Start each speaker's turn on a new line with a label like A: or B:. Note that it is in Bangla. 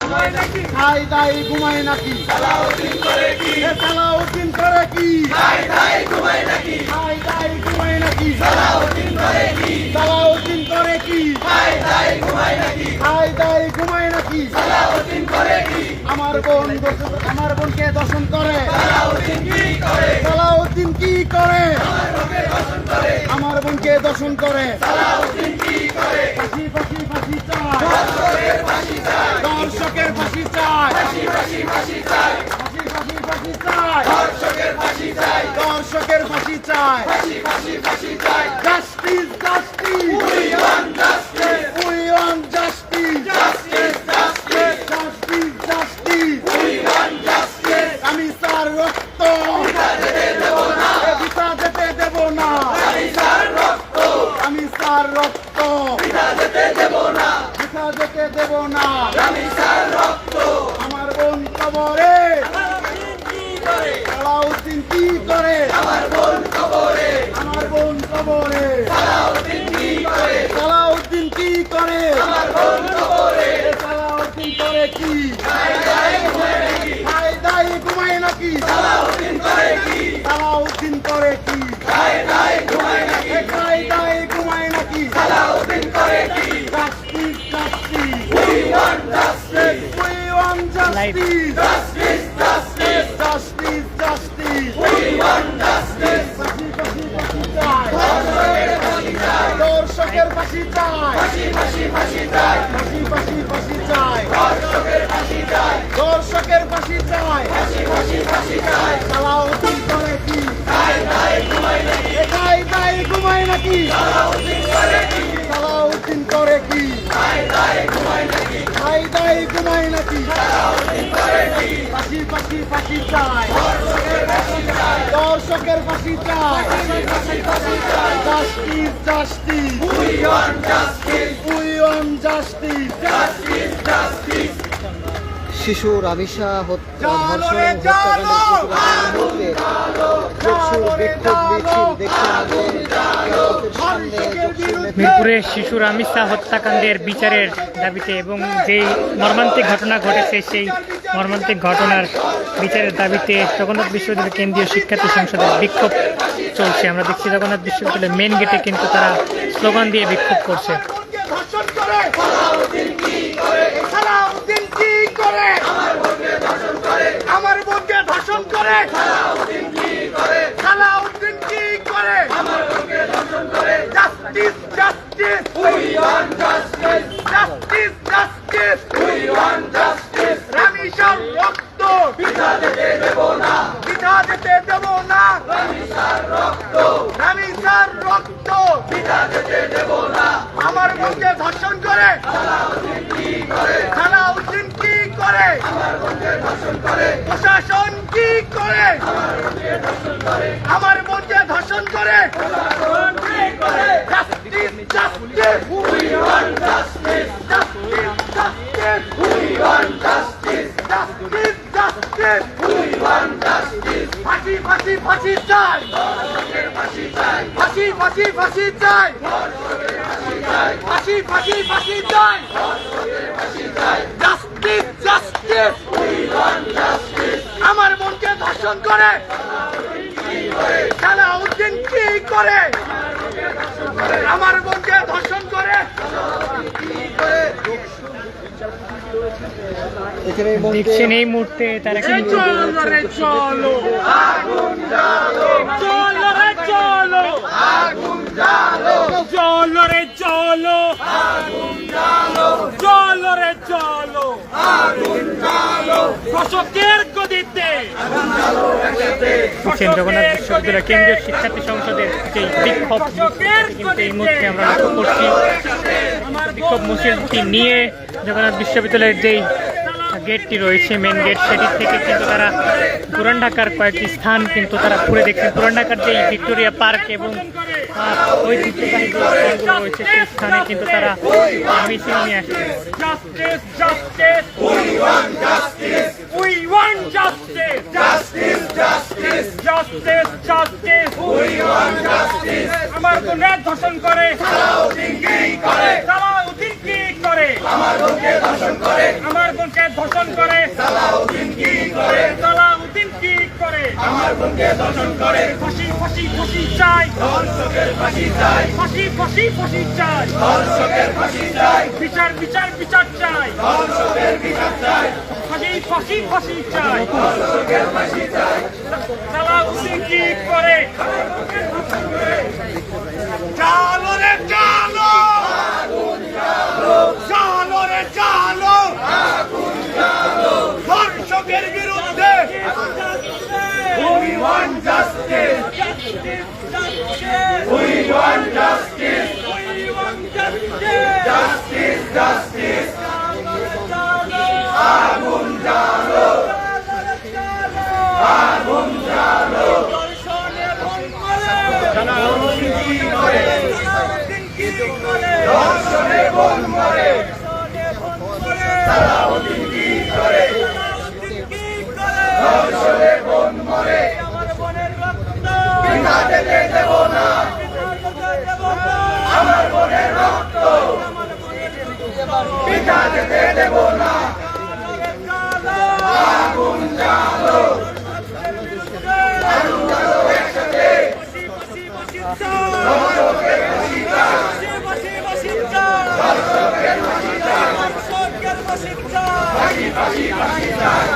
A: খাই দাই ঘুমায় নাকি সালাউদ্দিন করে কি সালাউদ্দিন করে কি খাই দাই ঘুমায় নাকি খাই দাই ঘুমায় নাকি সালাউদ্দিন করে কি সালাউদ্দিন করে কি খাই দাই ঘুমায় নাকি খাই দাই ঘুমায় নাকি সালাউদ্দিন করে কি আমার বোনকে দর্শন করে সালাউদ্দিন কি করে সালাউদ্দিন কি করে আমার বোনকে দর্শন করে সালাউদ্দিন কি করে ফাঁসি ফাঁসি ফাঁসি চাই দর্শকের ফাঁসি চাই ফাঁসি চাই ফাঁসি চাই দর্শকের ফাঁসি চাই ফাঁসি চাই justice justice we want justice we want justice justice justice justice justice we want justice আমি স্যার রক্ত ভিসা যেতে দেব না আমি স্যার রক্ত ভিসা যেতে দেব না আমি স্যার রক্ত আমার বোন কবরে সালাউদ্দিন কি করে আমার বোন কবরে সালাউদ্দিন কি করে সালাউদ্দিন কি করে আমার বোন কবরে সালাউদ্দিন করে কি খাই দাই ঘুমায় নাকি সালাউদ্দিন করে কি সালাউদ্দিন করে কি খাই দাই ঘুমায় নাকি খাই দাই ঘুমায় নাকি সালাউদ্দিন করে কি justice justice we want justice we want justice justice justice justice justice we want justice দর্শকের ফাঁসি চাই ফাঁসি চাই দর্শকের ফাঁসি চাই সালাউদ্দিন করে কি খাই দাই ঘুমায় নাকি সালাউদ্দিন করে কি খাই দাই ঘুমায় নাকি ফাঁসি চাই দর্শকের ফাঁসি চাই justice justice we want justice
B: শিশু রাবিশা হত্যা ধর্ষণ হত্যাকাণ্ডের
C: মিরপুরে শিশু রামিসা হত্যাকাণ্ডের বিচারের দাবিতে এবং যেই মর্মান্তিক ঘটনা ঘটেছে সেই মর্মান্তিক ঘটনার বিচারের দাবিতে জগন্নাথ বিশ্ববিদ্যালয় কেন্দ্রীয় শিক্ষার্থী সংসদের বিক্ষোভ চলছে। আমরা দেখছি জগন্নাথ বিশ্ববিদ্যালয়ের মেন গেটে কিন্তু তারা স্লোগান দিয়ে বিক্ষোভ করছে।
A: আমার বোনকে ধর্ষণ করে সালাউদ্দিন কি করে আমার বোনকে ধর্ষণ করে justice justice we want justice justice justice we want justice রামিসার রক্ত ভিসা যেতে দেব না রামিসার রক্ত ভিসা যেতে দেব না আমার বোনকে ধর্ষণ করে সালাউদ্দিন কি করে আমার বোনকে ধর্ষণ করে প্রশাসন কি করে আমার বোনকে ধর্ষণ করে justice justice we want justice justice justice we want justice justice justice we want justice ফাঁসি ফাঁসি ফাঁসি চাই ফাঁসি চাই ফাঁসি চাই justice justice we want justice আমার বোনকে ধর্ষণ করে সালাউদ্দিন কি করে আমার বোনকে ধর্ষণ করে
C: দেখছেন এই মুহূর্তে তারা
A: চলো রে চলো আগুন জ্বালো চলো রে চলো আগুন জ্বালো চলো রে চলো আগুন জ্বালো চলো রে চলো আগুন জ্বালো দর্শকের গদিতে
C: জগন্নাথ বিশ্ববিদ্যালয় কেন্দ্রীয় শিক্ষার্থী সংসদের যে বিক্ষোভ কিন্তু এই মুহূর্তে আমরা লক্ষ্য করছি। বিক্ষোভ মিছিলটি নিয়ে জগন্নাথ বিশ্ববিদ্যালয়ের যেই গেটটি রয়েছে মেন গেট সেটি থেকে কিন্তু তারা পুরান ঢাকার কয়েকটি স্থান কিন্তু তারা ঘুরে দেখছেন। পুরান ঢাকার যেই ভিক্টোরিয়া পার্ক এবং ঐতিহ্যবাহী যে স্থানগুলো রয়েছে সেই স্থানে কিন্তু তারা মিছিল নিয়ে আসছে।
A: আমার বোনকে ধর্ষণ করে সালাউদ্দিন কি করে আমার বোনকে ধর্ষণ করে আমার বোনকে
C: ধর্ষণ করে
A: সালাউদ্দিন কি করে
C: সালাউদ্দিন কি করে
A: আমার বোনকে ধর্ষণ করে
C: ফাঁসি ফাঁসি ফাঁসি চাই
A: ধর্ষকের ফাঁসি চাই
C: ফাঁসি ফাঁসি ফাঁসি চাই
A: ধর্ষকের ফাঁসি চাই
C: বিচার বিচার বিচার চাই
A: ধর্ষকের বিচার চাই
C: ফাঁসি ফাঁসি ফাঁসি চাই
A: ধর্ষকের ফাঁসি চাই
C: সালাউদ্দিন কি করে
A: চালো রে চালো চালো রে চালো ধর্ষকের বিরুদ্ধে We want justice. We want justice. Justice, justice. আগুন জ্বালো আগুন জ্বালো সালাউদ্দিন কি করে ধর্ষণে বোন মরে সালাউদ্দিন কি করে ধর্ষণে বোন মরে পিতা যেতে দেব না আমার বোনের রক্ত পিতা যেতে দেব না আগুন জ্বালো আগুন জ্বালো একসাথে ধর্ষকের ফাঁসি চাই ধর্ষকের ফাঁসি চাই ফাঁসি ফাঁসি ফাঁসি চাই